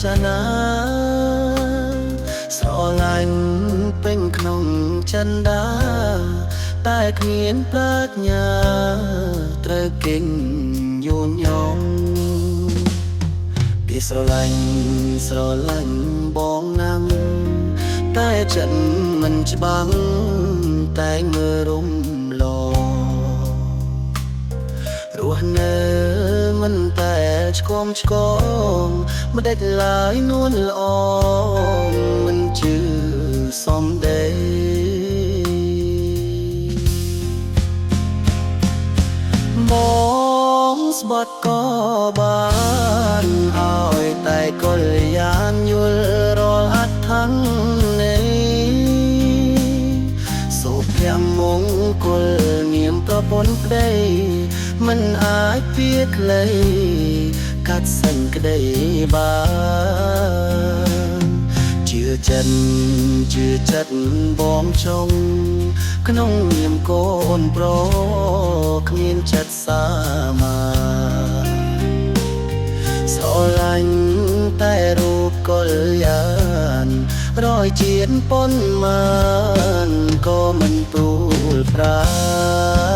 ចាណាស្រឡាញ់ពេញក្នុងចិនដាតែគ្មានប្រាជ្ញាត្រូវគេងយួនយងពីស្រឡាញ់បងណាំតែចិត្តមិនច្បាំងតែមើលរំលរស់នៅមិនតែឆ្គមមិនដេចឡើយនួនល្អមិនជឿសំដីបងស្បត់ក៏បានឲ្យតែកល្យានយល់រាល់អត្ថន័យសូមព្រះមង្គលនាមប្រពន្ធប្តីមិនអាចពៀក្លីកាត់សេចក្តីបានជឿចិត្តបងចុងក្នុងនាមកូនប្រុសគ្មានចិត្តសាមាស្រឡាញ់តែរូបកល្យានរយជាតិប៉ុន្មានក៏មិនព្រួលប្រា